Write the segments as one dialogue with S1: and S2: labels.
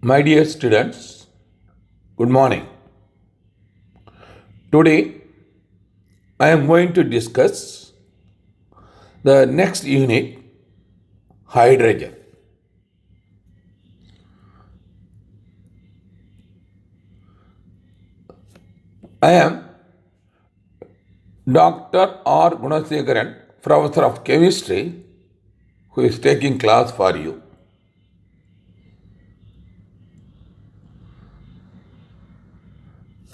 S1: My dear students, good morning. Today I am going to discuss the next unit, hydrogen. I am Dr. R. Gunasekharan, Professor of Chemistry, who is taking class for you.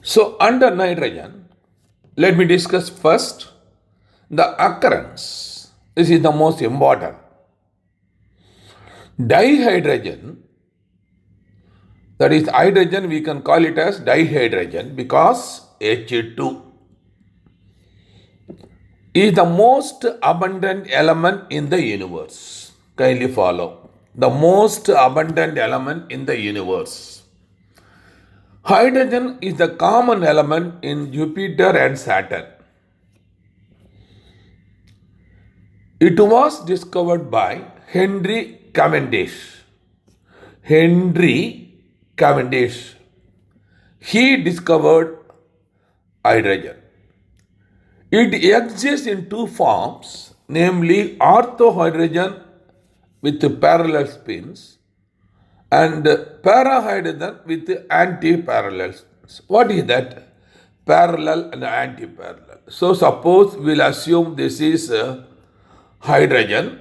S1: So, under nitrogen, let me discuss first the occurrence. This is the most important. Dihydrogen, that is hydrogen, we can call it as dihydrogen because H2 is the most abundant element in the universe. Kindly follow. The most abundant element in the universe. Hydrogen is the common element in Jupiter and Saturn. It was discovered by Henry Cavendish. Henry Cavendish. He discovered hydrogen. It exists in two forms, namely orthohydrogen with parallel spins and parahydrogen with anti-parallel spins. What is that? Parallel and anti-parallel. So suppose we'll assume this is hydrogen,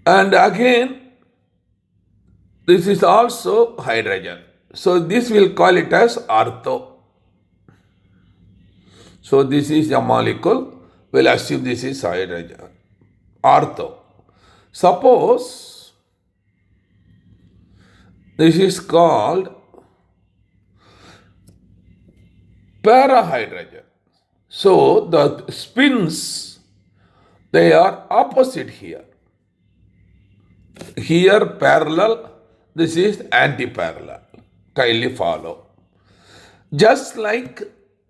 S1: and again this is also hydrogen. So this will call it as ortho. So this is a molecule. We'll assume this is hydrogen. Ortho. Suppose this is called parahydrogen. So the spins, they are opposite here. Here parallel, this is anti-parallel. Kindly follow. Just like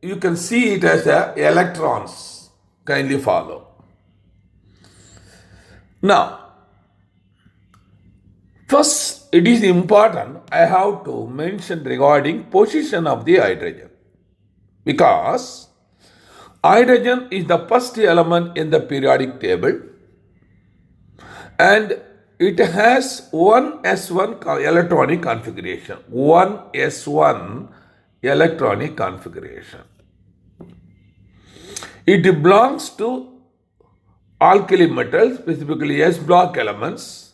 S1: you can see it as electrons. Kindly follow. Now, first it is important I have to mention regarding position of the hydrogen. Because hydrogen is the first element in the periodic table and it has one s1 electronic configuration. 1s1 electronic configuration. It belongs to alkali metals, specifically S block elements,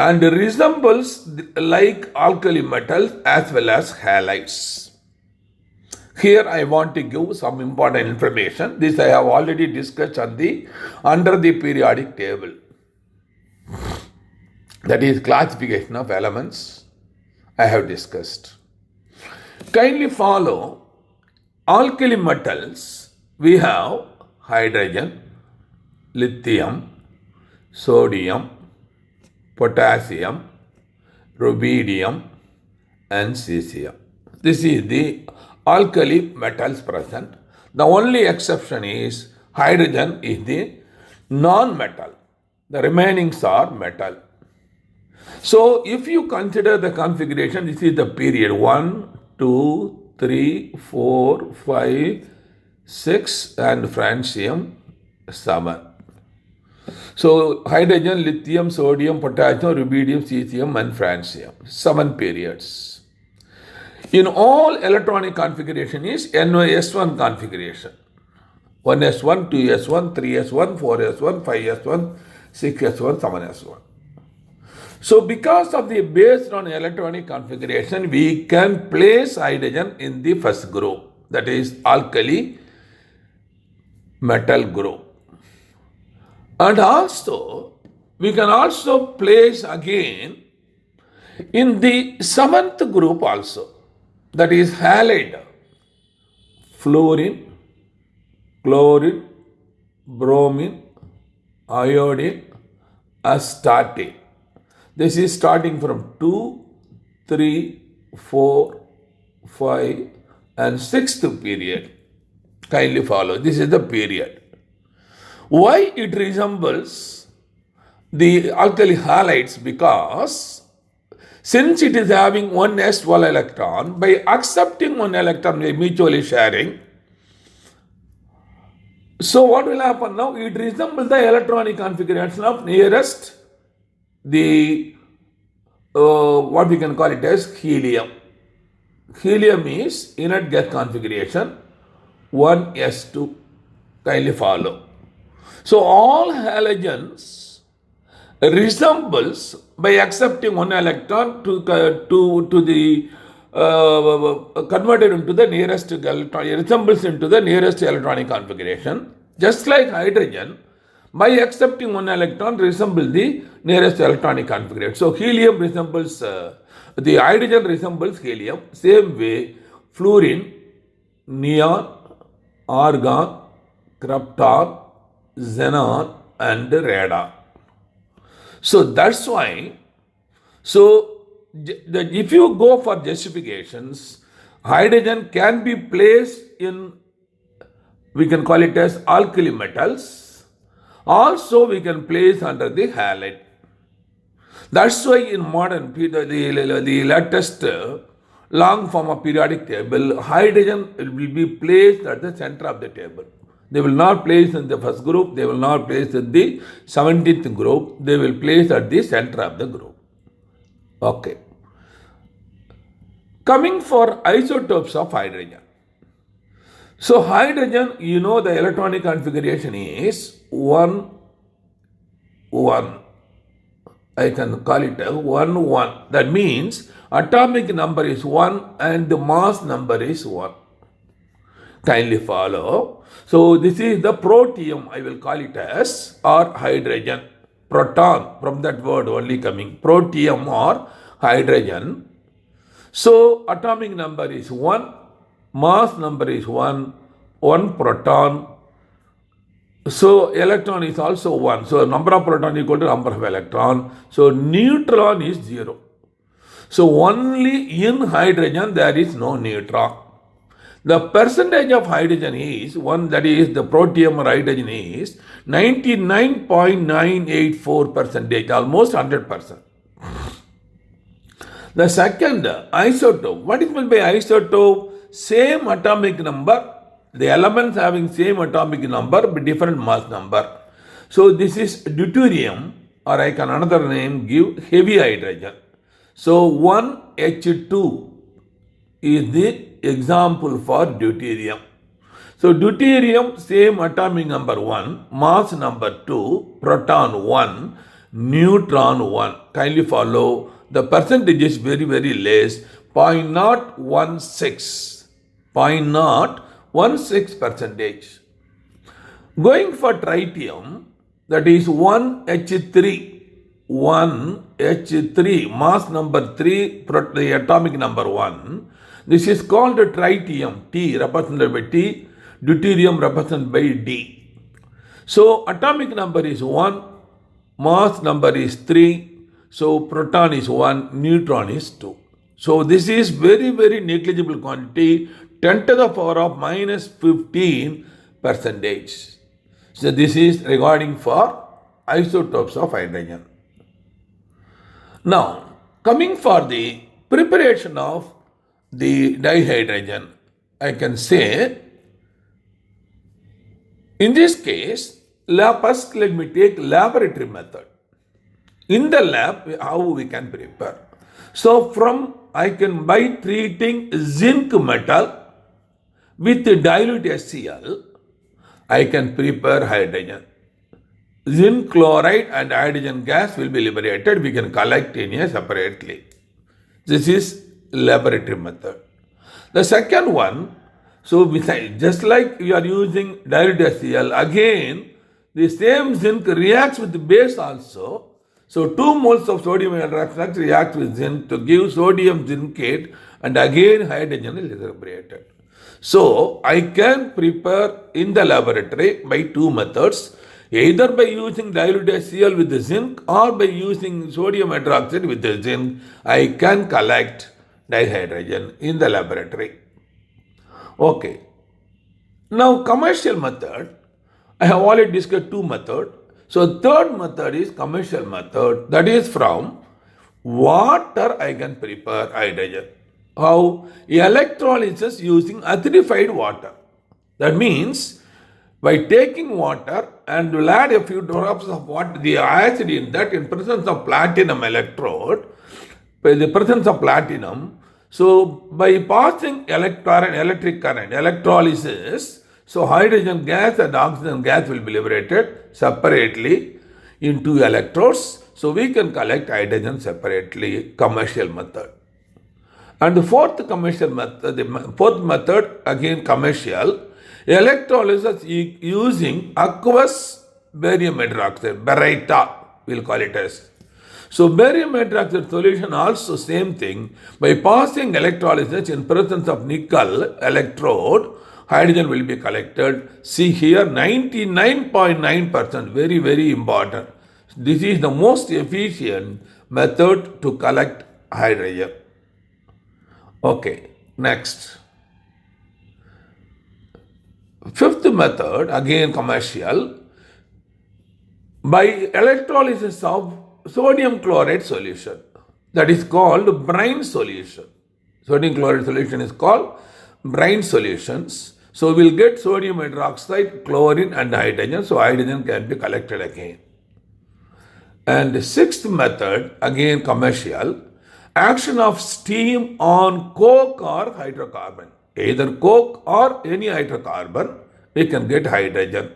S1: and resembles like alkali metals as well as halides. Here I want to give some important information. This I have already discussed under the periodic table. That is classification of elements I have discussed. Kindly follow. Alkali metals, we have hydrogen, lithium, sodium, potassium, rubidium, and cesium. This is the alkali metals present. The only exception is hydrogen is the non-metal. The remainings are metal. So if you consider the configuration, this is the period 1, 2, 3, 4, 5, 6 and francium 7. So hydrogen, lithium, sodium, potassium, rubidium, cesium and francium. 7 periods. In all electronic configuration is NOS1 configuration. 1s1, 2s1, 3s1, 4s1, 5s1, 6s1, 7s1. So because of the based on electronic configuration, we can place hydrogen in the first group, that is alkali metal group. And also, we can also place again in the seventh group also, that is halide, fluorine, chlorine, bromine, iodine, aspartate. This is starting from 2, 3, 4, 5 and 6th period. Kindly follow. This is the period. Why it resembles the alkali halides because since it is having one s1 electron, by accepting one electron by mutually sharing, so what will happen now? It resembles the electronic configuration of nearest the what we can call it as helium. Helium is inert gas configuration 1s2. Kindly follow. So all halogens resembles by accepting one electron to the converted into the nearest electron, resembles into the nearest electronic configuration. Just like hydrogen, by accepting one electron resembles the nearest electronic configuration. So helium resembles the hydrogen resembles helium. Same way, fluorine, neon, argon, krypton, xenon, and radon. So that's why. So if you go for justifications, hydrogen can be placed in, we can call it as alkali metals. Also, we can place under the halide. That's why in modern, the latest long form of periodic table, hydrogen will be placed at the center of the table. They will not place in the first group, they will not place in the 17th group, they will place at the center of the group. Okay. Coming for isotopes of hydrogen. So hydrogen, you know the electronic configuration is 1, 1. I can call it a 1, 1. That means atomic number is 1 and the mass number is 1. Kindly follow. So this is the protium, I will call it as, or hydrogen. Proton, from that word only coming. Protium or hydrogen. So atomic number is 1, mass number is 1, 1 proton. So electron is also 1. So number of proton equal to number of electron. So neutron is 0. So only in hydrogen there is no neutron. The percentage of hydrogen is one, that is the protium or hydrogen is 99.984%, almost 100%. The second isotope, what is meant by isotope? Same atomic number, the elements having same atomic number but different mass number. So this is deuterium, or I can another name give heavy hydrogen. So 1H2 is the example for deuterium. So deuterium, same atomic number 1, mass number 2, proton 1, neutron 1. Kindly follow. The percentage is very, very less, 0.016. 0.016 percentage. Going for tritium, that is 1H3. 1H3, mass number 3, the atomic number 1. This is called tritium, T represented by T, deuterium represented by D. So atomic number is 1, mass number is 3, so proton is 1, neutron is 2. So this is very, very negligible quantity, 10 to the power of minus 15 percentage. So this is regarding for isotopes of hydrogen. Now, coming for the preparation of the dihydrogen, I can say, in this case, first let me take laboratory method. In the lab, how we can prepare. So I can by treating zinc metal with dilute HCl, I can prepare hydrogen. Zinc chloride and hydrogen gas will be liberated. We can collect in a separately. This is laboratory method. The second one, so besides, just like you are using dilute HCl, again the same zinc reacts with the base also. So 2 moles of sodium hydroxide react with zinc to give sodium zincate, and again hydrogen is liberated. So I can prepare in the laboratory by 2 methods, either by using dilute HCl with the zinc or by using sodium hydroxide with the zinc. I can collect dihydrogen in the laboratory. Okay. Now commercial method, I have already discussed 2 methods. So third method is commercial method. That is from water I can prepare hydrogen. How? Electrolysis using acidified water. That means by taking water and will add a few drops of water, the acid in that in presence of platinum electrode, by the presence of platinum, so by passing electric current, electrolysis, so hydrogen gas and oxygen gas will be liberated separately in two electrodes. So we can collect hydrogen separately, commercial method. And the fourth method, again commercial, electrolysis using aqueous barium hydroxide, baryta, we'll call it as. So barium hydroxide solution also same thing. By passing electrolysis in presence of nickel electrode, hydrogen will be collected. See here 99.9%, very, very important. This is the most efficient method to collect hydrogen. Okay, next. Fifth method, again commercial, by electrolysis of sodium chloride solution. That is called brine solution. Sodium chloride solution is called brine solutions. So we'll get sodium hydroxide, chlorine and hydrogen. So hydrogen can be collected again. And the sixth method, again commercial, action of steam on coke or hydrocarbon. Either coke or any hydrocarbon, we can get hydrogen.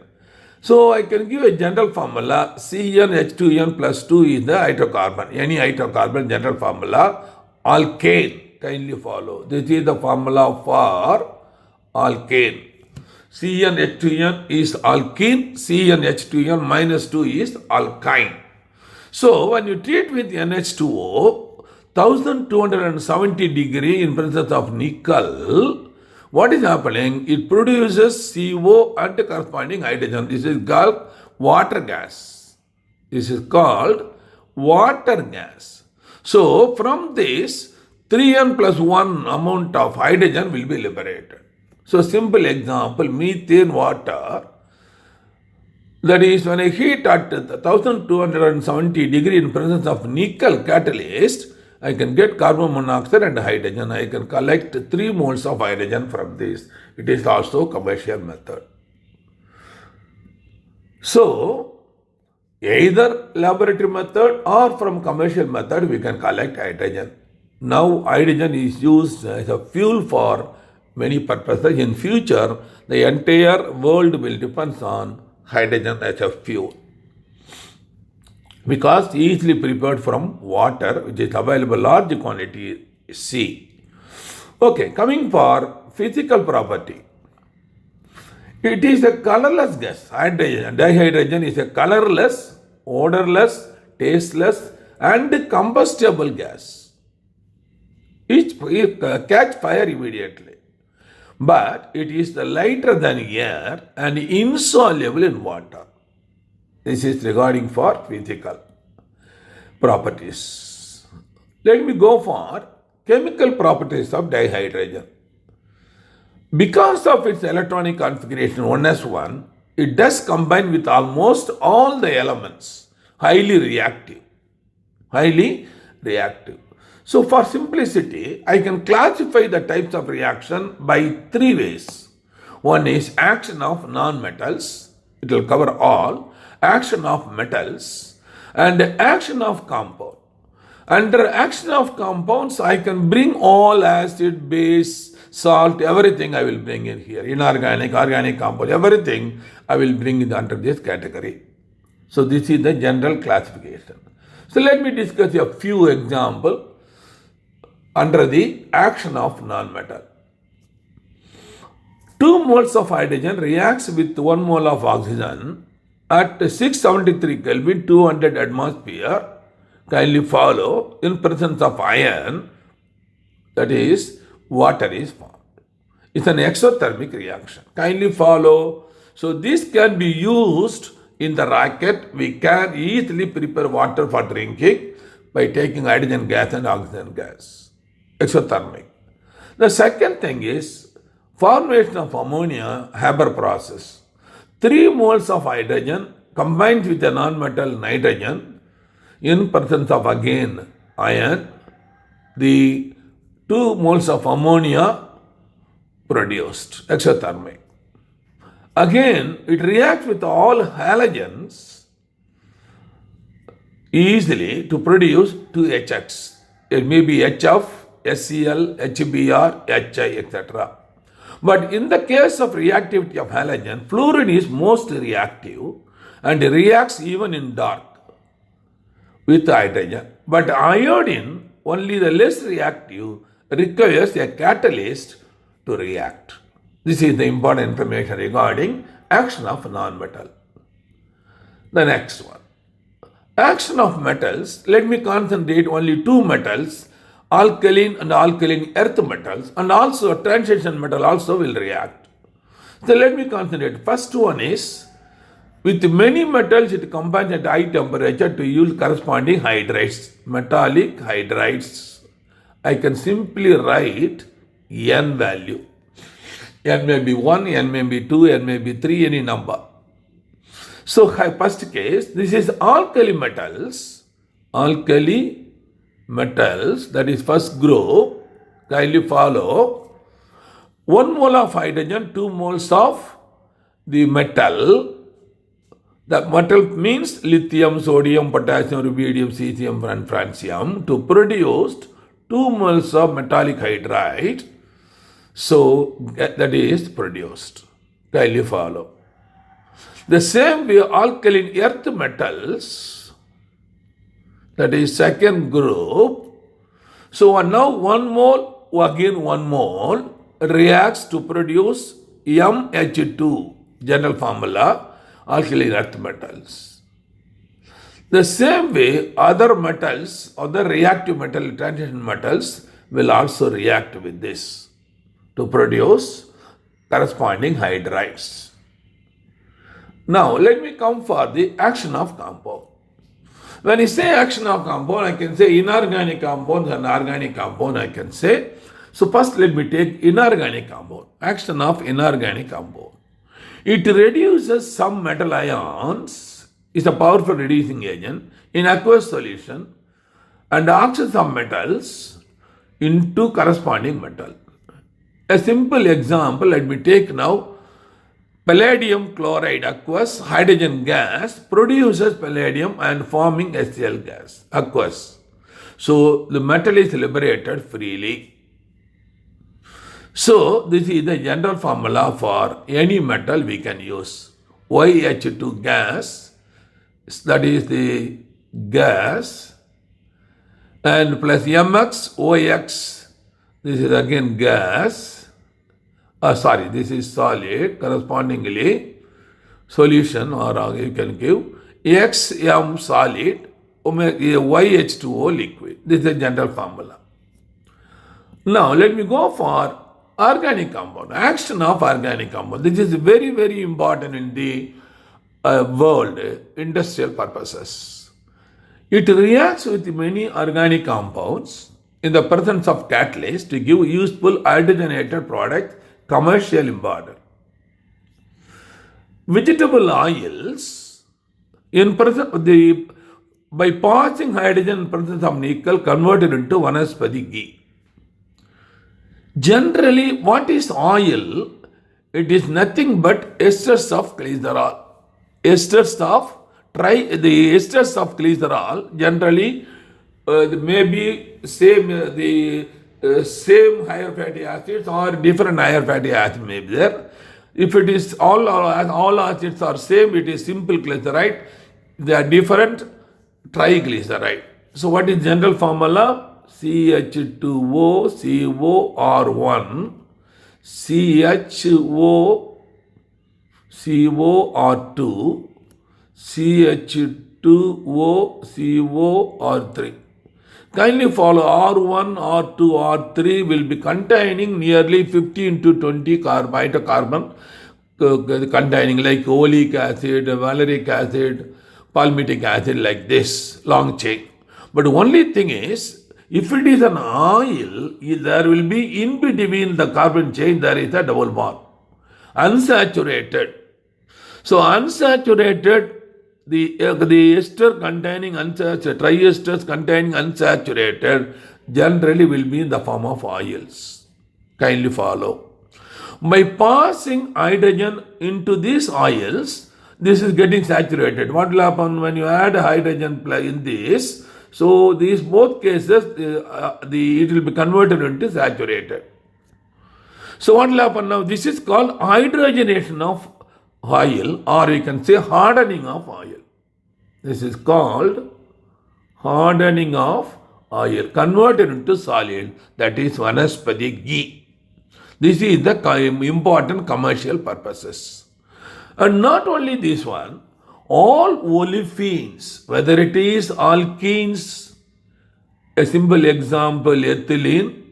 S1: So I can give a general formula, CnH2n plus 2 is the hydrocarbon. Any hydrocarbon general formula, alkane, kindly follow. This is the formula for alkane. CnH2n is alkene, CnH2n minus 2 is alkyne. So when you treat with NH2O, 1270 degree in presence of nickel, what is happening? It produces CO and corresponding hydrogen. This is called water gas. This is called water gas. So from this, 3n plus 1 amount of hydrogen will be liberated. So simple example, methane water. That is, when I heat at 1270 degree in presence of nickel catalyst, I can get carbon monoxide and hydrogen. I can collect 3 moles of hydrogen from this. It is also commercial method. So, either laboratory method or from commercial method, we can collect hydrogen. Now, hydrogen is used as a fuel for many purposes. In future, the entire world will depend on hydrogen as a fuel, because easily prepared from water, which is available large quantity C. Okay, coming for physical property. It is a colorless gas. Hydrogen, dihydrogen is a colorless, odorless, tasteless and combustible gas. It catch fire immediately. But it is lighter than air and insoluble in water. This is regarding for physical properties. Let me go for chemical properties of dihydrogen. Because of its electronic configuration 1s1, it does combine with almost all the elements, highly reactive. So for simplicity, I can classify the types of reaction by 3 ways. One is action of non-metals, it will cover all, action of metals and action of compound. Under action of compounds, I can bring all acid, base, salt, everything I will bring in here. Inorganic, organic compound, everything I will bring in under this category. So this is the general classification. So let me discuss a few examples under the action of non-metal. 2 moles of hydrogen reacts with 1 mole of oxygen at 673 Kelvin, 200 atmosphere. Kindly follow, in presence of iron, that is, water is formed. It's an exothermic reaction. Kindly follow. So this can be used in the rocket. We can easily prepare water for drinking by taking hydrogen gas and oxygen gas. Exothermic. The second thing is formation of ammonia Haber process. 3 moles of hydrogen combines with a non-metal nitrogen in presence of again iron, the 2 moles of ammonia produced, exothermic. Again, it reacts with all halogens easily to produce 2 HX. It may be HF, HCl, HBr, HI, etc. But in the case of reactivity of halogen, fluorine is most reactive and reacts even in dark with hydrogen. But iodine, only the less reactive, requires a catalyst to react. This is the important information regarding action of non-metal. The next one. Action of metals, let me concentrate only 2 metals, alkaline and alkaline earth metals, and also a transition metal also will react. So let me concentrate. First one is, with many metals it combines at high temperature to yield corresponding hydrides, metallic hydrides. I can simply write N value. N may be 1, N may be 2, N may be 3, any number. So first case, this is alkali metals, that is first group, kindly follow. 1 mole of hydrogen, 2 moles of the metal. The metal means lithium, sodium, potassium, rubidium, cesium and francium to produce 2 moles of metallic hydride. So that is produced. Kindly follow. The same way alkaline earth metals, that is second group. So now 1 mole, again 1 mole reacts to produce MH2, general formula, alkaline earth metals. The same way other metals, other reactive metal, transition metals will also react with this to produce corresponding hydrides. Now let me come for the action of compound. When I say action of compound, I can say inorganic compounds and organic compound I can say. So first let me take inorganic compound. Action of inorganic compound. It reduces some metal ions, is a powerful reducing agent in aqueous solution and oxides of metals into corresponding metal. A simple example, let me take now. Palladium chloride aqueous hydrogen gas produces palladium and forming HCl gas, aqueous. So the metal is liberated freely. So this is the general formula for any metal we can use. YH2 gas, that is the gas, and plus MX, OX, this is again gas. This is solid, correspondingly solution, or you can give XM solid, YH2O liquid. This is the general formula. Now let me go for organic compound, action of organic compound. This is very, very important in the world, industrial purposes. It reacts with many organic compounds in the presence of catalyst to give useful hydrogenated product, commercial important. Vegetable oils, by passing hydrogen in presence of nickel, converted into vanaspati ghee. Generally, what is oil? It is nothing but esters of glycerol. Esters of glycerol generally maybe same same higher fatty acids or different higher fatty acids may be there. If it is all acids are same, it is simple glyceride. They are different triglyceride. So what is general formula? CH2O, COR1, CHO, COR2, CH2O, COR3. Kindly follow R1, R2, R3 will be containing nearly 15 to 20 hydrocarbon containing like oleic acid, valeric acid, palmitic acid, like this, long chain. But only thing is, if it is an oil, there will be in between the carbon chain, there is a double bond. Unsaturated. So unsaturated the ester containing unsaturated, triesters containing unsaturated generally will be in the form of oils. Kindly follow. By passing hydrogen into these oils, this is getting saturated. What will happen when you add hydrogen in this? So these both cases, it will be converted into saturated. So what will happen now? This is called hydrogenation of oil, or we can say hardening of oil. This is called hardening of oil, converted into solid, that is vanaspati ghee. This is the important commercial purposes. And not only this one, all olefins, whether it is alkenes, a simple example ethylene,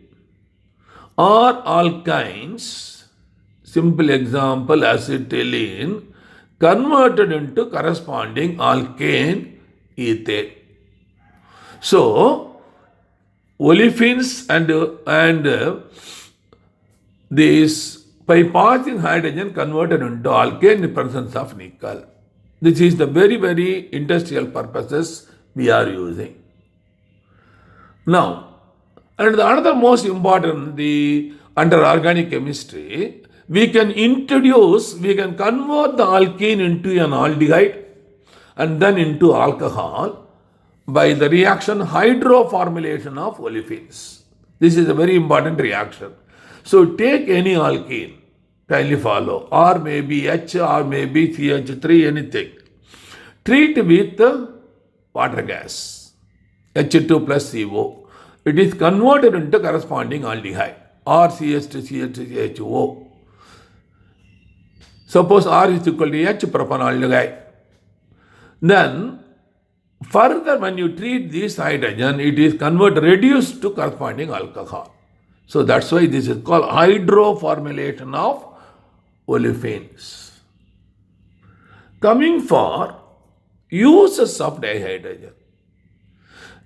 S1: or alkynes, simple example acetylene, converted into corresponding alkane, ethane. So, olefins and these, by passing hydrogen converted into alkane in presence of nickel. This is the very, very industrial purposes we are using. Now, and the another most important, under organic chemistry, we can convert the alkene into an aldehyde and then into alcohol by the reaction hydroformylation of olefins. This is a very important reaction. So take any alkene, kindly follow, or maybe H or maybe CH3, anything. Treat with water gas, H2 plus CO. It is converted into corresponding aldehyde, or CH2CH2CHO. Suppose R is equal to H propanaldehyde. Then further, when you treat this hydrogen, it is reduced to corresponding alcohol. So that's why this is called hydroformylation of olefins. Coming for uses of dihydrogen.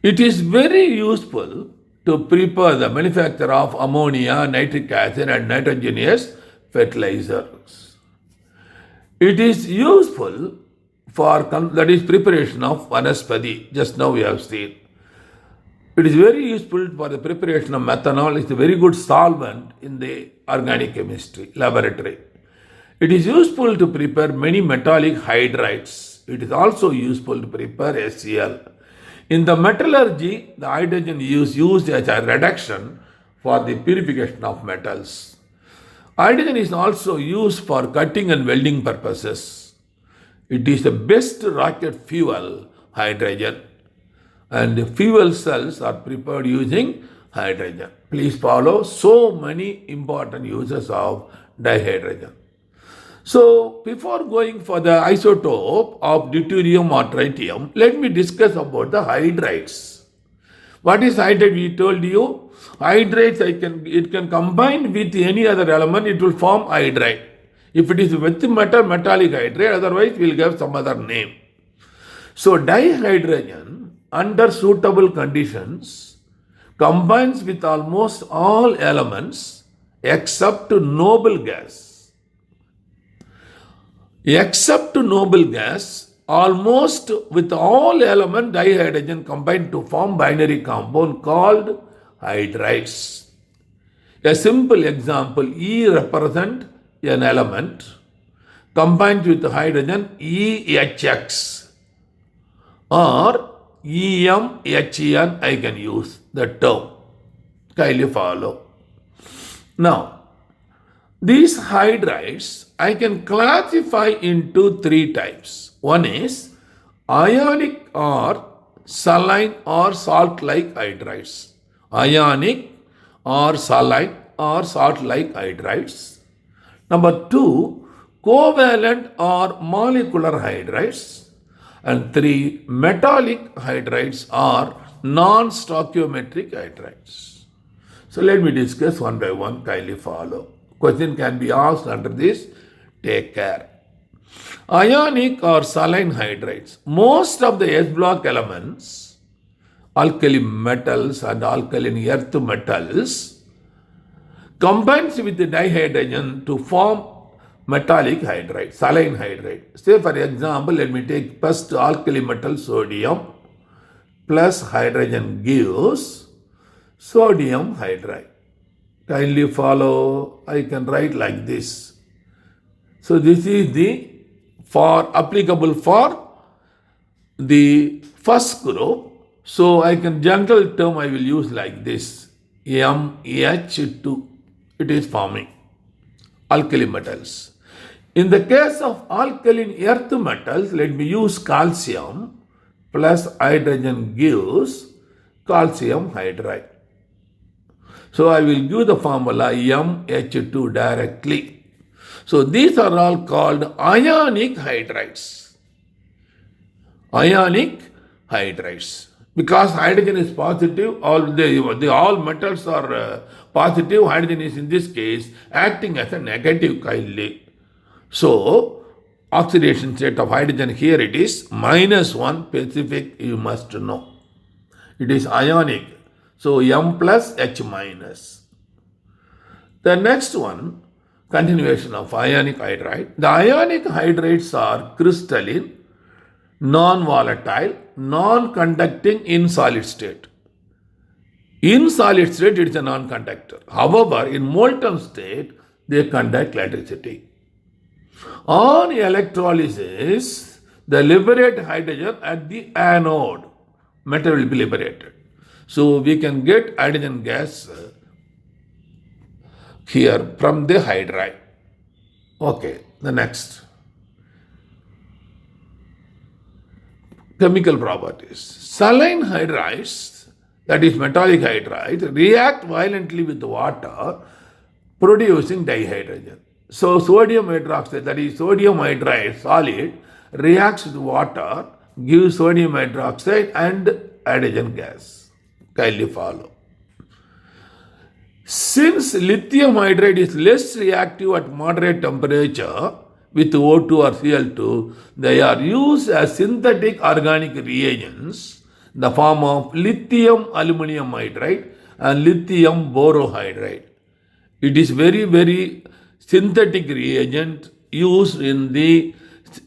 S1: It is very useful to prepare the manufacture of ammonia, nitric acid and nitrogenous fertilizers. It is useful for preparation of vanaspati, just now we have seen. It is very useful for the preparation of methanol. It's a very good solvent in the organic chemistry laboratory. It is useful to prepare many metallic hydrides. It is also useful to prepare HCl. In the metallurgy, the hydrogen is used as a reduction for the purification of metals. Hydrogen is also used for cutting and welding purposes. It is the best rocket fuel, hydrogen. And fuel cells are prepared using hydrogen. Please follow so many important uses of dihydrogen. So, before going for the isotope of deuterium or tritium, let me discuss about the hydrides. What is hydride? We told you, hydrides, it can combine with any other element, it will form hydride. If it is with metal, metallic hydride, otherwise we will give some other name. So, dihydrogen, under suitable conditions, combines with almost all elements except noble gas. Except noble gas, almost with all elements dihydrogen combine to form binary compound called hydrides. A simple example, E represent an element combined with hydrogen EHX, or EMHN, I can use the term. Kindly follow. Now, these hydrides I can classify into three types. One is ionic or saline or salt-like hydrides. Ionic or saline or salt-like hydrides. Number two, covalent or molecular hydrides. And three, metallic hydrides or non-stoichiometric hydrides. So let me discuss one by one, kindly follow. Question can be asked under this, take care. Ionic or saline hydrides. Most of the S-block elements, alkali metals and alkaline earth metals, combines with the dihydrogen to form metallic hydride, saline hydride. Say for example, let me take first alkali metal sodium plus hydrogen gives sodium hydride. Kindly follow, I can write like this. So this is the applicable for the first group. So I can general term I will use like this. MH2, it is forming alkali metals. In the case of alkaline earth metals, let me use calcium plus hydrogen gives calcium hydride. So I will give the formula MH2 directly. So these are all called ionic hydrides. Ionic hydrides. Because hydrogen is positive, all metals are positive, hydrogen is in this case acting as a negative kindly. So oxidation state of hydrogen here it is -1 specific, you must know. It is ionic. So M plus H minus. The next one, continuation of ionic hydride. The ionic hydrides are crystalline, non-volatile, non-conducting in solid state. In solid state, it is a non-conductor. However, in molten state, they conduct electricity. On electrolysis, they liberate hydrogen at the anode. Metal will be liberated. So we can get hydrogen gas here from the hydride. Okay, the next. Chemical properties. Saline hydrides, that is metallic hydrides, react violently with water, producing dihydrogen. So sodium hydroxide, that is sodium hydride solid, reacts with water, gives sodium hydroxide and hydrogen gas. Kindly follow. Since lithium hydride is less reactive at moderate temperature with O2 or Cl2, they are used as synthetic organic reagents in the form of lithium aluminum hydride and lithium borohydride. It is very, very synthetic reagent used in the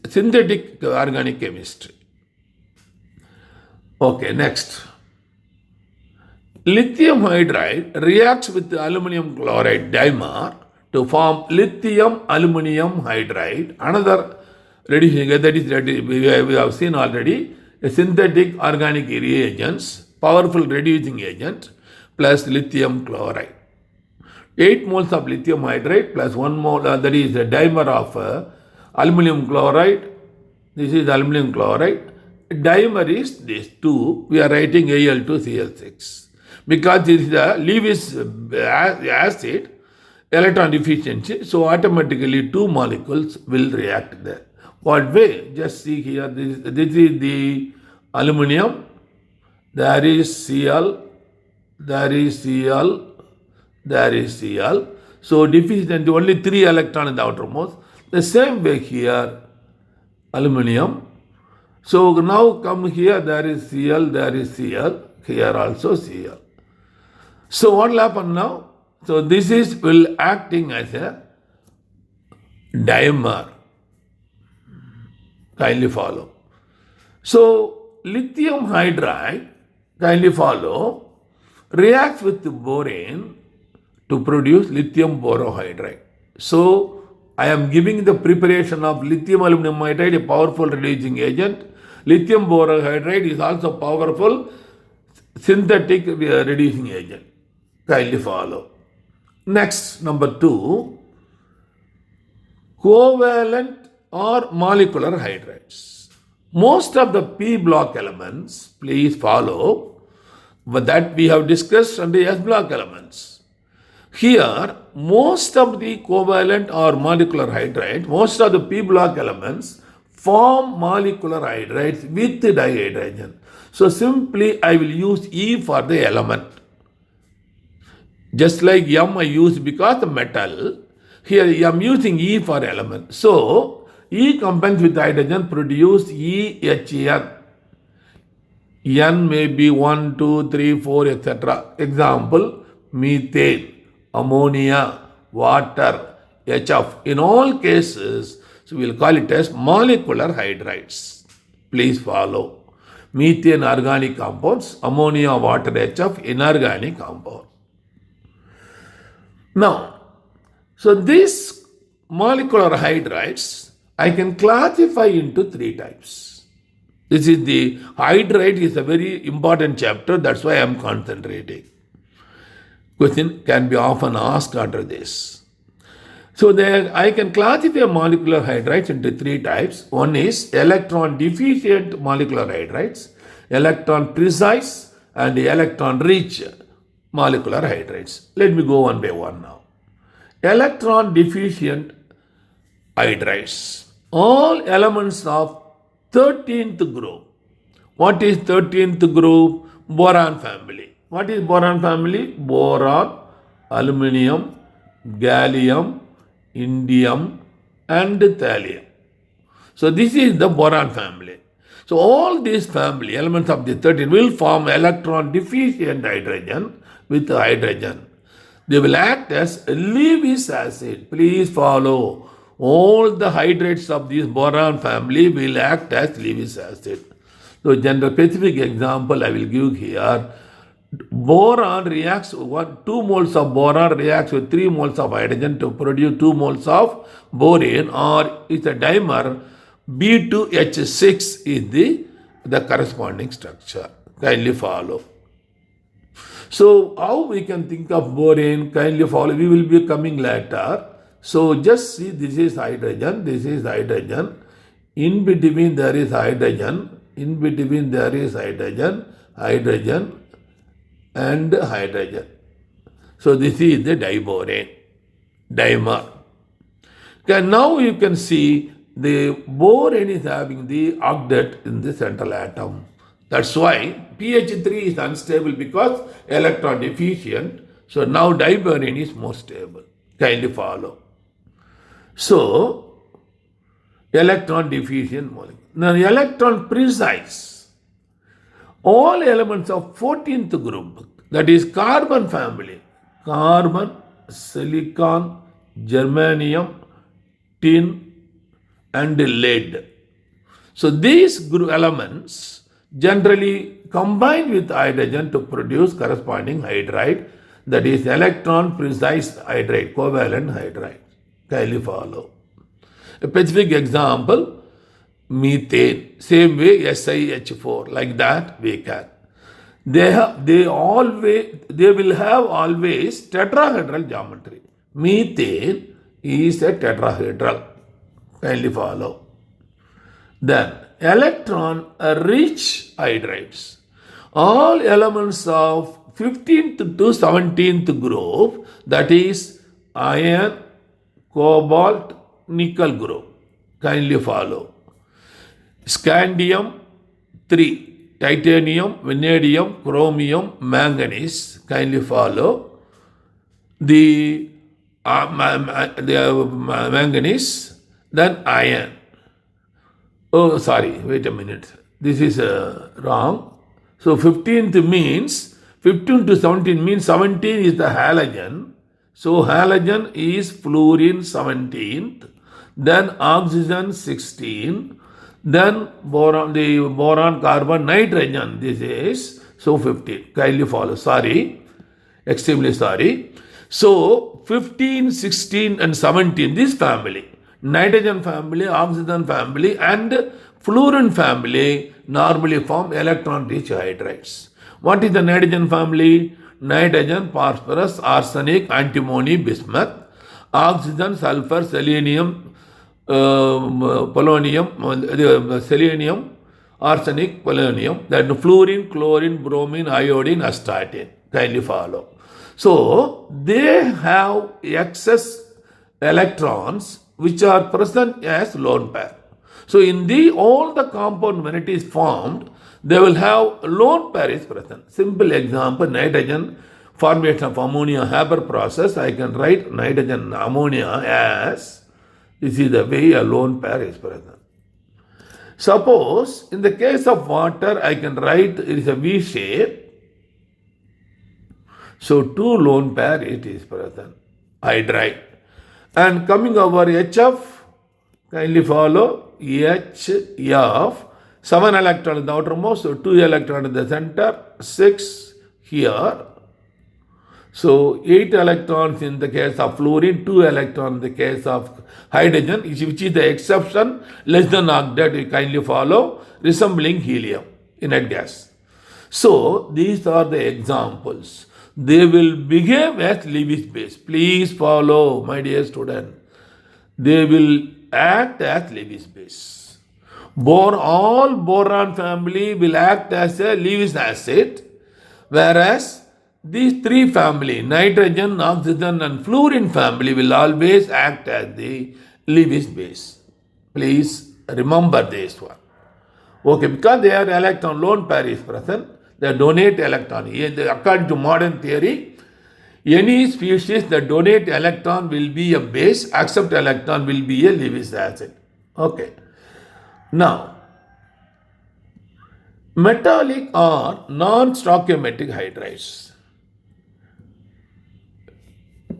S1: synthetic organic chemistry. Okay, next. Lithium hydride reacts with the aluminum chloride dimer to form lithium aluminum hydride. Another reducing agent, we have seen already, a synthetic organic reagents, powerful reducing agent plus lithium chloride. 8 moles of lithium hydride plus 1 mole, that is a dimer of aluminum chloride. This is aluminum chloride. Dimer is this 2. We are writing Al2Cl6. Because this is a Lewis acid, electron deficiency, so automatically 2 molecules will react there. What way? Just see here, this is the aluminum, there is Cl, there is Cl, there is Cl. So deficient, only 3 electrons in the outermost. The same way here, aluminum. So now come here, there is Cl, there is Cl, here also Cl. So what will happen now? So this is will acting as a dimer. Kindly follow. So lithium hydride, kindly follow, reacts with boron to produce lithium borohydride. So I am giving the preparation of lithium aluminum hydride, a powerful reducing agent. Lithium borohydride is also powerful synthetic reducing agent. Kindly follow. Next, number 2, covalent or molecular hydrides. Most of the p block elements, please follow, but that we have discussed under s block elements. Here, most of the covalent or molecular hydrides, most of the p block elements form molecular hydrides with dihydrogen. So simply I will use E for the element. Just like M I use because the metal, here I am using E for element. So E combines with hydrogen produce EHN. N may be 1, 2, 3, 4, etc. Example, methane, ammonia, water, HF. In all cases, so we'll call it as molecular hydrides. Please follow. Methane organic compounds, ammonia water HF inorganic compound. Now, so these molecular hydrides I can classify into three types. This is the hydride is a very important chapter, that's why I am concentrating. Question can be often asked after this. So there I can classify molecular hydrides into three types. One is electron deficient molecular hydrides, electron precise and electron rich molecular hydrides. Let me go one by one now. Electron deficient hydrides. All elements of 13th group. What is 13th group? Boron family. What is boron family? Boron, aluminum, gallium, indium and thallium. So this is the boron family. So all these family elements of the 13 will form electron deficient hydrogen with hydrogen. They will act as Lewis acid. Please follow. All the hydrates of this boron family will act as Lewis acid. So general specific example I will give here. Boron reacts, 2 moles of boron reacts with 3 moles of hydrogen to produce 2 moles of boron, or it's a dimer. B2H6 is the corresponding structure. Kindly follow. So how we can think of boron? Kindly follow. We will be coming later. So just see, this is hydrogen, this is hydrogen. In between there is hydrogen. In between there is hydrogen, hydrogen and hydrogen. So this is the diboron, dimer. Okay, now you can see the boron is having the octet in the central atom. That's why pH 3 is unstable because electron deficient. So now diboron is more stable. Kindly follow. So electron deficient molecule. Now electron precise. All elements of 14th group, that is carbon family, carbon, silicon, germanium, tin and lead. So these group elements generally combine with hydrogen to produce corresponding hydride, that is electron precise hydride, covalent hydride. Kindly follow. A specific example, methane, same way SiH4, like that we can. They will have always tetrahedral geometry. Methane is a tetrahedral. Kindly follow. Then electron rich hydrides. All elements of 15th to 17th group, that is iron, cobalt, nickel group. Kindly follow. Scandium 3, titanium, vanadium, chromium, manganese. Kindly follow. The manganese, then iron. Oh, sorry, wait a minute. This is wrong. So 15th means, 15 to 17 means 17 is the halogen. So halogen is fluorine 17th, then oxygen 16, then boron, the boron, carbon, nitrogen, this is, so 15. Kindly follow. Sorry, extremely sorry. So 15, 16 and 17, this family, nitrogen family, oxygen family and fluorine family normally form electron-rich hydrides. What is the nitrogen family? Nitrogen, phosphorus, arsenic, antimony, bismuth. Oxygen, sulfur, selenium, polonium, selenium, arsenic, polonium. Then fluorine, chlorine, bromine, iodine, astatine. Kindly follow. So they have excess electrons which are present as lone pair. So in all the compound, when it is formed, they will have lone pair is present. Simple example, nitrogen, formation of ammonia, Haber process. I can write nitrogen ammonia as, this is the way a lone pair is present. Suppose in the case of water, I can write it is a V shape. So two lone pair it is present, hydride. And coming over HF, kindly follow HF, 7 electrons in the outermost, so 2 electrons in the center, 6 here. So 8 electrons in the case of fluorine, 2 electrons in the case of hydrogen, which is the exception, less than octet, you kindly follow, resembling helium, inert gas. So these are the examples. They will behave as Lewis base. Please follow, my dear student. They will act as Lewis base. All boron family will act as a Lewis acid, whereas these three family, nitrogen, oxygen and fluorine family, will always act as the Lewis base. Please remember this one. Okay, because they are electron lone pair is present, they donate electron. According to modern theory, any species that donate electron will be a base, accept electron will be a Lewis acid. Okay. Now, metallic or non-stoichiometric hydrides.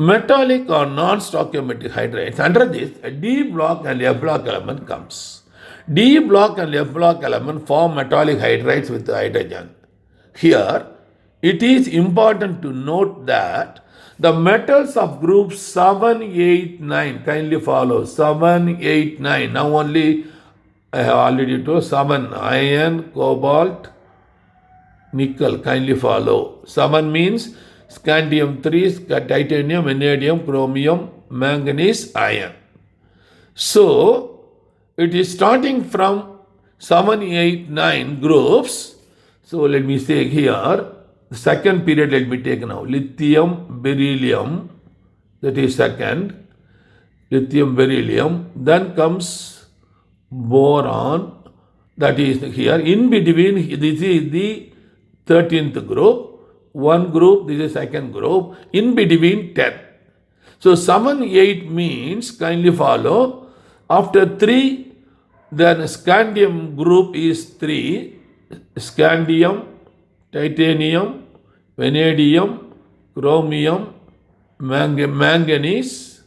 S1: Metallic or non-stoichiometric hydrides, under this, a D block and F block element comes. D block and F block element form metallic hydrides with hydrogen. Here, it is important to note that the metals of group 7, 8, 9, kindly follow 7, 8, 9. Now only I have already told 7, iron, cobalt, nickel, kindly follow. 7 means scandium 3, titanium, vanadium, chromium, manganese, iron. So, it is starting from 7, 8, 9 groups. So, let me say here, the second period let me take now. Lithium, beryllium, that is second. Lithium, beryllium. Then comes boron, that is here. In between, this is the 13th group. One group, this is second group. In between, 10. So 7, 8 means, kindly follow, after 3, then scandium group is 3. Scandium, titanium, vanadium, chromium, manganese,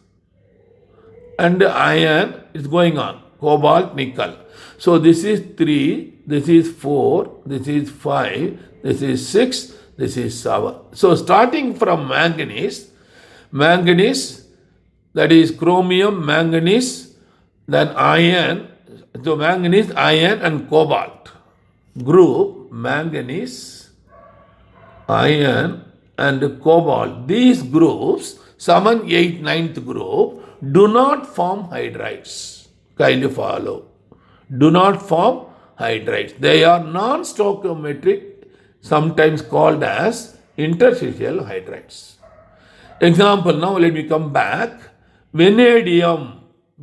S1: and iron is going on. Cobalt, nickel. So this is 3, this is 4, this is 5, this is 6, this is 7. So starting from manganese, that is chromium, manganese, then iron, so manganese, iron and cobalt. Group, manganese, iron and cobalt. These groups, 7, 8, 9th group, do not form hydrides. Kindly follow. Do not form hydrides. They are non-stoichiometric, sometimes called as interstitial hydrides. Example, now let me come back. Vanadium,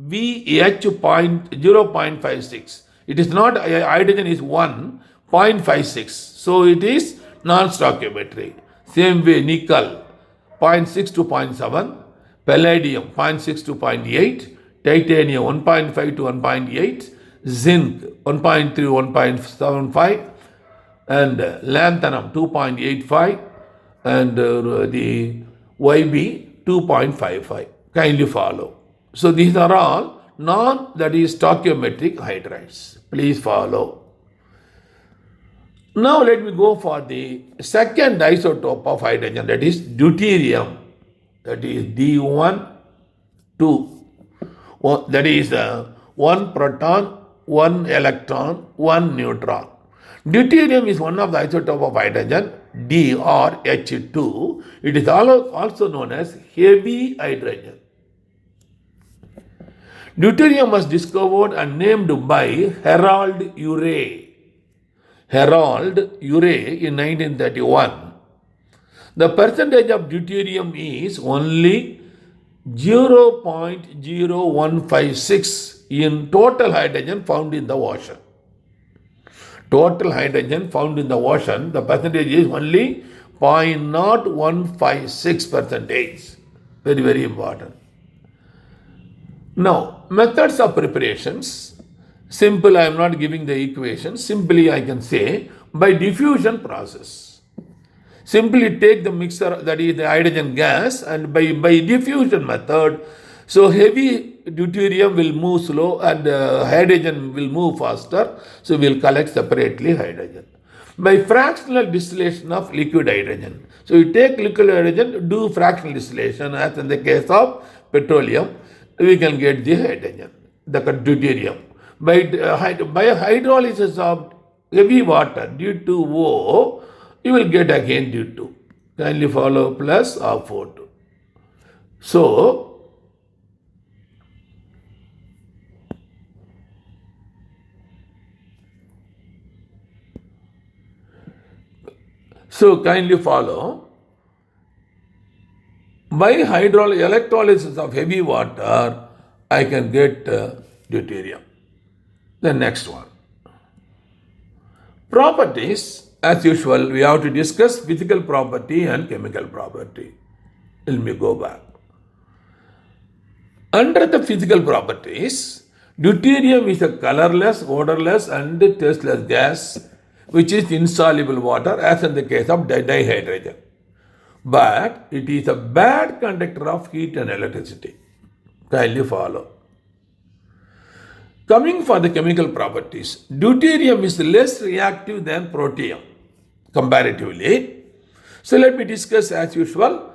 S1: VH0.56. It is not, hydrogen is 1, 0.56. So it is non-stoichiometric. Same way, nickel, 0.6 to 0.7. Palladium, 0.6 to 0.8. Titanium, 1.5 to 1.8. Zinc, 1.3 to 1.75. And lanthanum, 2.85. And the YB, 2.55. Kindly follow. So these are all stoichiometric hydrides. Please follow. Now let me go for the second isotope of hydrogen, that is deuterium. That is D1, 2. That is 1 proton, 1 electron, 1 neutron. Deuterium is one of the isotope of hydrogen, D or H2. It is also known as heavy hydrogen. Deuterium was discovered and named by Harold Urey. Harold Urey in 1931. The percentage of deuterium is only 0.0156 in total hydrogen found in the ocean. Total hydrogen found in the ocean, the percentage is only 0.0156%. Very, very important. Now, methods of preparations. Simple, I am not giving the equation. Simply, I can say by diffusion process. Simply take the mixture, that is the hydrogen gas, and by diffusion method, So heavy deuterium will move slow and hydrogen will move faster. So we'll collect separately hydrogen. By fractional distillation of liquid hydrogen. So you take liquid hydrogen, do fractional distillation as in the case of petroleum, we can get the hydrogen, the deuterium. By hydrolysis of heavy water due to O, you will get again due to. Kindly follow plus or 4 2. So kindly follow. By electrolysis of heavy water, I can get deuterium. The next one. Properties, as usual, we have to discuss physical property and chemical property. Let me go back. Under the physical properties, deuterium is a colorless, odorless, and tasteless gas which is insoluble water, as in the case of dihydrogen. But it is a bad conductor of heat and electricity. Kindly follow. Coming for the chemical properties, deuterium is less reactive than protium comparatively. So let me discuss as usual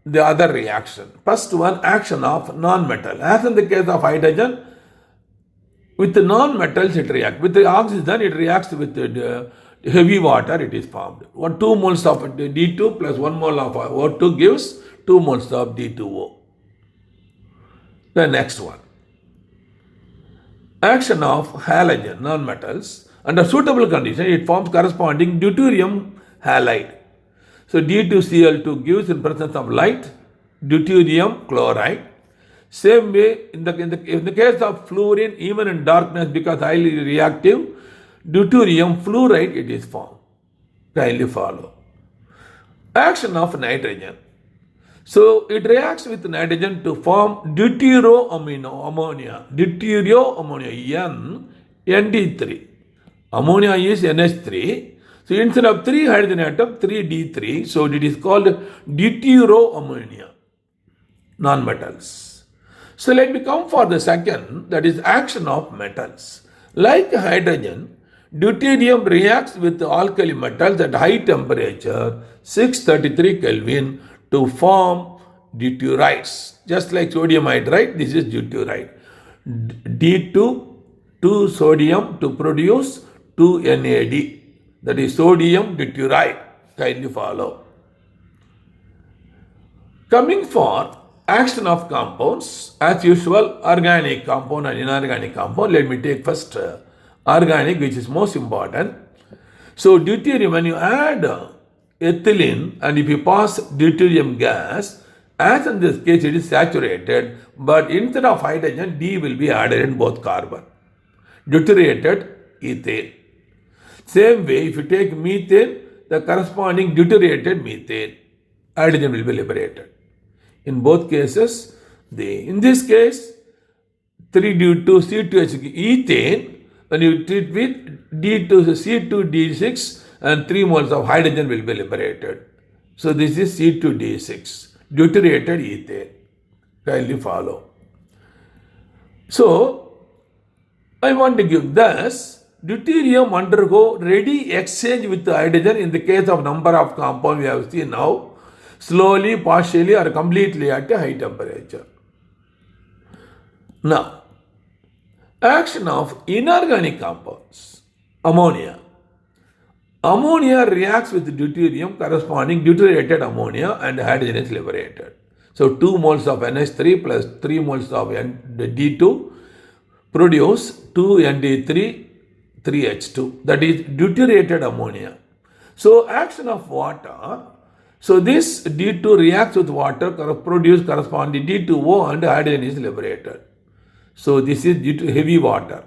S1: the other reaction. First one, action of non-metal. As in the case of hydrogen, with the non-metals it reacts. With the oxygen it reacts with the heavy water, it is formed. 2 moles of D2 plus 1 mole of O2 gives 2 moles of D2O. The next one. Action of halogen, non-metals. Under suitable condition, it forms corresponding deuterium halide. So D2Cl2 gives in presence of light deuterium chloride. Same way, in the case of fluorine, even in darkness, because highly reactive, deuterium fluoride it is formed. Kindly follow. Action of nitrogen. So it reacts with nitrogen to form deuteroammonia. Deuteroammonia, ND3. Ammonia is NH3. So instead of 3 hydrogen atom, 3D3. So it is called deuteroammonia, non-metals. So let me come for the second, that is action of metals. Like hydrogen, deuterium reacts with alkali metals at high temperature, 633 Kelvin, to form deuterides. Just like sodium hydride, this is deuteride. D2, 2 sodium to produce 2 NAD. That is sodium deuteride. Kindly follow. Coming for action of compounds, as usual, organic compound and inorganic compound. Let me take first organic, which is most important. So deuterium, when you add ethylene and if you pass deuterium gas, as in this case it is saturated, but instead of hydrogen, D will be added in both carbon. Deuterated ethane. Same way, if you take methane, the corresponding deuterated methane, hydrogen will be liberated. In both cases, in this case, 3D2C2H ethane, when you treat with D2C2D6 and 3 moles of hydrogen will be liberated. So this is C2D6, deuterated ethane. Kindly follow. So, I want to give this. Deuterium undergo ready exchange with the hydrogen in the case of number of compounds we have seen now. Slowly, partially or completely at a high temperature. Now, action of inorganic compounds. Ammonia. Ammonia reacts with deuterium corresponding deuterated ammonia and hydrogen is liberated. So 2 moles of NH3 plus 3 moles of D2 produce 2 ND3, 3H2. That is deuterated ammonia. So action of water. So this D2 reacts with water, produce corresponding D2O and hydrogen is liberated. So this is due to heavy water.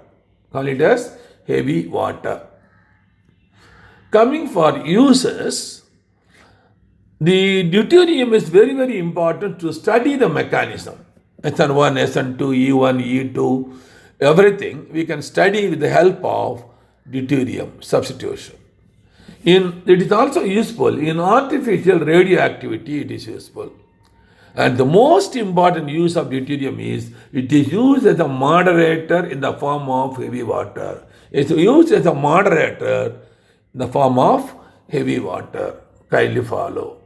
S1: Call it as heavy water. Coming for uses, the deuterium is very, very important to study the mechanism. SN1, SN2, E1, E2, everything we can study with the help of deuterium substitution. It is also useful in artificial radioactivity, it is useful. And the most important use of deuterium is it is used as a moderator in the form of heavy water. It's used as a moderator in the form of heavy water. Kindly follow.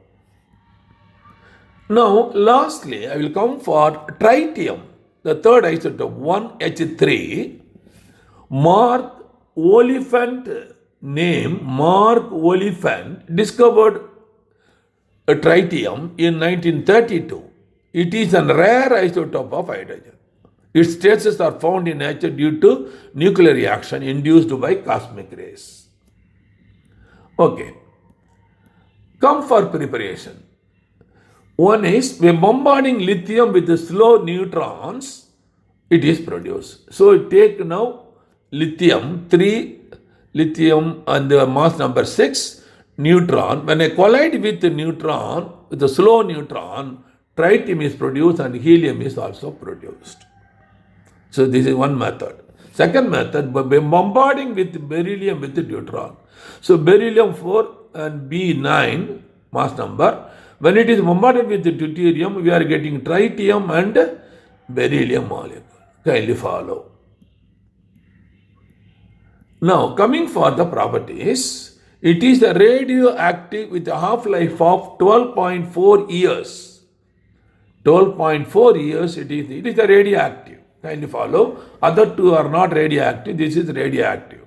S1: Now, lastly, I will come for tritium, the third isotope, 1H3. Mark Oliphant, discovered a tritium in 1932. It is a rare isotope of hydrogen. Its traces are found in nature due to nuclear reaction induced by cosmic rays. Okay. Come for preparation. One is, when bombarding lithium with the slow neutrons, it is produced. So take now lithium and the mass number 6, neutron. When I collide with the neutron, with the slow neutron, tritium is produced and helium is also produced. So this is one method. Second method, by bombarding with beryllium with the neutron. So beryllium 4 and B9 mass number. When it is bombarded with the deuterium, we are getting tritium and beryllium molecule. Kindly follow. Now, coming for the properties, it is a radioactive with a half-life of 12.4 years. 12.4 years it is a radioactive. Kindly follow. Other two are not radioactive. This is radioactive.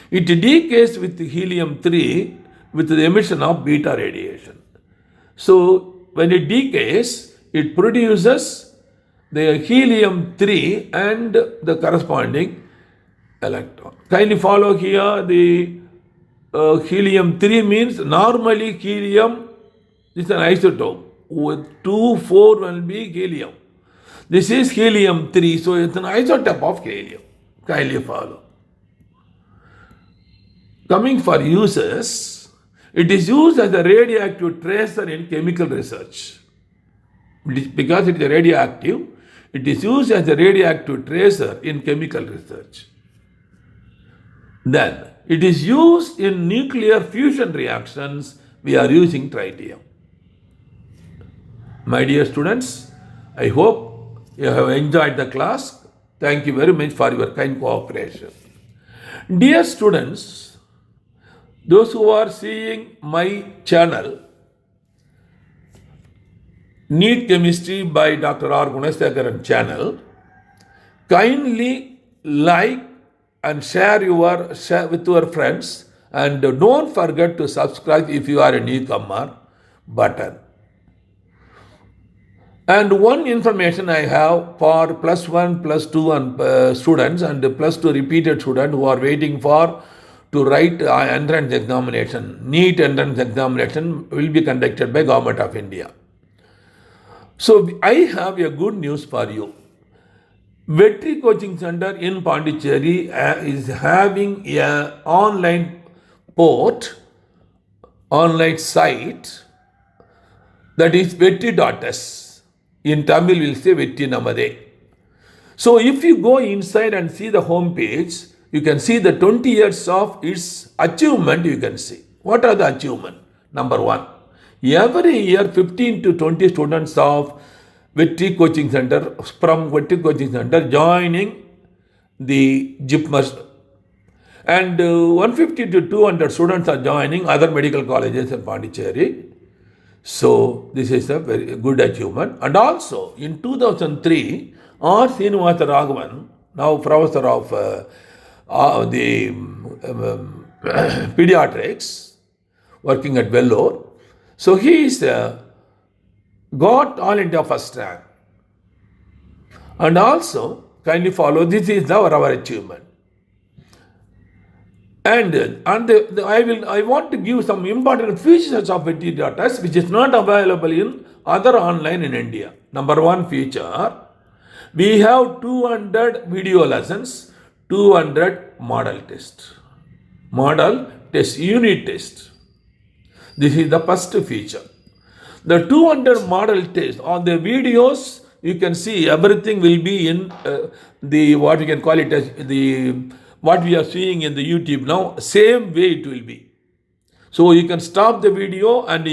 S1: It decays with helium-3 with the emission of beta radiation. So, when it decays, it produces the helium-3 and the corresponding electron. Kindly follow here. The helium-3 means normally helium is an isotope. With 2,4 will be helium. This is helium-3, so it's an isotope of helium. Kindly follow. Coming for uses, it is used as a radioactive tracer in chemical research. Because it is radioactive, it is used as a radioactive tracer in chemical research. Then, it is used in nuclear fusion reactions. We are using tritium. My dear students, I hope you have enjoyed the class. Thank you very much for your kind cooperation. Dear students, those who are seeing my channel, NEET Chemistry by Dr. R. Gunasekaran channel, kindly like and share with your friends, and don't forget to subscribe if you are a newcomer button. And one information I have for +1, +2 and students and +2 repeated students who are waiting for to write entrance examination. NEET entrance examination will be conducted by Government of India. So I have a good news for you. Vetri Coaching Center in Pondicherry is having an online site, that is vetri.s. In Tamil we'll say Vetri Namade. So if you go inside and see the home page, you can see the 20 years of its achievement. You can see. What are the achievement? Number 1, every year 15 to 20 students of Vetri Coaching Center, from Vetri Coaching Center, joining the JIPMER. And 150 to 200 students are joining other medical colleges in Pondicherry. So this is a very good achievement. And also in 2003, R. Srinivasa Raghavan, now professor of the pediatrics, working at Vellore. So he is got all India first rank. And also, kindly follow, this is our achievement. And I want to give some important features of Vetri.s which is not available in other online in India. Number 1 feature, we have 200 video lessons, 200 model test, unit test. This is the first feature. The 200 model test on the videos, you can see everything will be in the what we can call it as what we are seeing in the YouTube now. Same way it will be. So you can stop the video and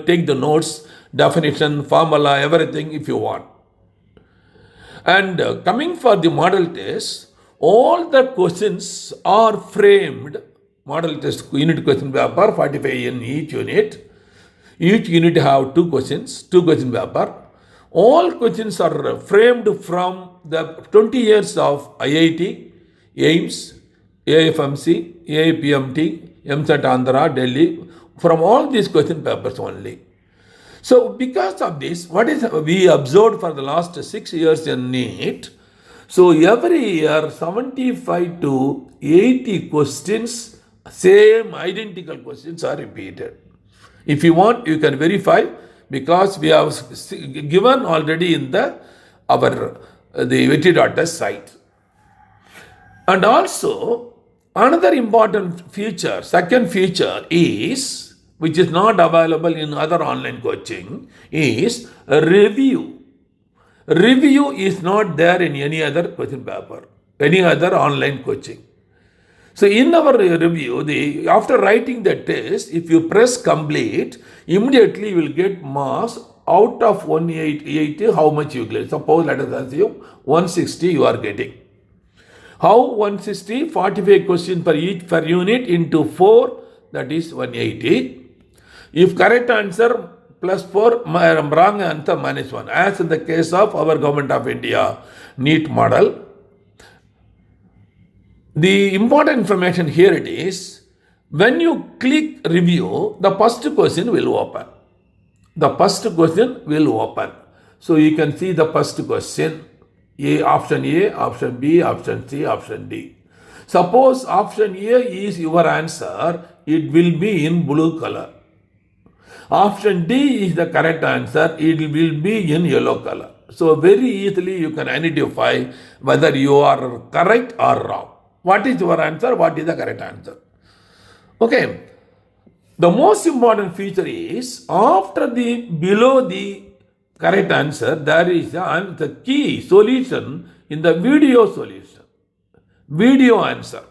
S1: take the notes definition, formula, everything if you want. And coming for the model test, all the questions are framed. Model test unit question paper, 45 in each unit. Each unit have two question paper. All questions are framed from the 20 years of IIT, AIMS, AFMC, AIPMT, MSET Andhra, Delhi, from all these question papers only. So because of this, what is we observed for the last 6 years in NEET, so every year 75 to 80 questions, same identical questions are repeated. If you want, you can verify because we have given already in the Vetri.test site. And also another important feature, second feature is, which is not available in other online coaching, is a review. Review is not there in any other question paper, any other online coaching. So in our review, after writing the test, if you press complete, immediately you will get marks out of 180, how much you get. Suppose let us assume 160 you are getting. How 160? 45 questions per unit into 4, that is 180. If correct answer plus 4, wrong answer minus 1. As in the case of our Government of India NEET model. The important information here it is, when you click review, the first question will open. The first question will open. So you can see the first question, option A, option B, option C, option D. Suppose option A is your answer, it will be in blue color. Option D is the correct answer, it will be in yellow color. So very easily you can identify whether you are correct or wrong. What is your answer? What is the correct answer? Okay. The most important feature is after below the correct answer, there is the key solution in the video solution. Video answer.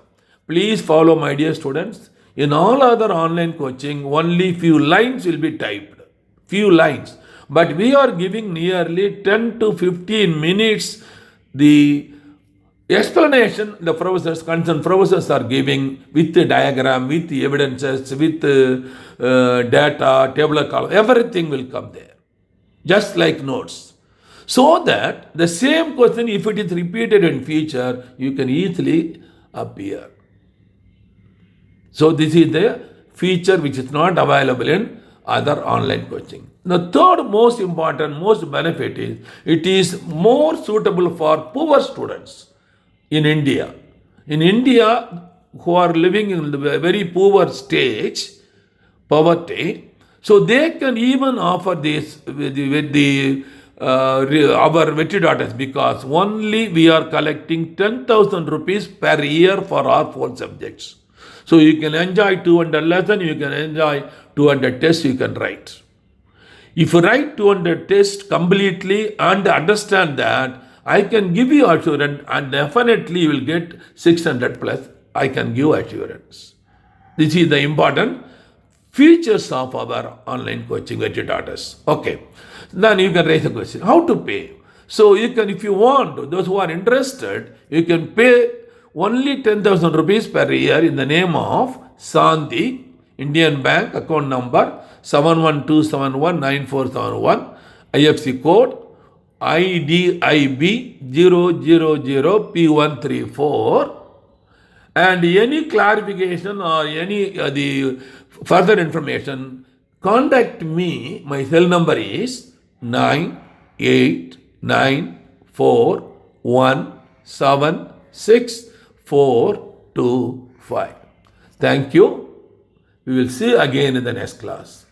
S1: Please follow, my dear students. In all other online coaching, only few lines will be typed. Few lines. But we are giving nearly 10 to 15 minutes the explanation the concerned professors are giving with the diagram, with the evidences, with data, table of column, everything will come there. Just like notes. So that the same question, if it is repeated in future, you can easily appear. So this is the feature which is not available in other online coaching. The third most important, most benefit is, it is more suitable for poor students in India. In India, who are living in the very poor stage, poverty, so they can even offer this with our Vetri.test, because only we are collecting 10,000 rupees per year for our 4 subjects. So you can enjoy 200 lessons, you can enjoy 200 tests you can write. If you write 200 tests completely and understand that, I can give you assurance and definitely you will get 600 plus. I can give assurance. This is the important features of our online coaching Vetri.test. Okay. Then you can raise a question. How to pay? So you can, if you want, those who are interested, you can pay only 10,000 rupees per year in the name of Sandhi, Indian Bank, account number 712719471, IFC code IDIB 000P134. And any clarification or any the further information, contact me. My cell number is 9894176425. Thank you. We will see you again in the next class.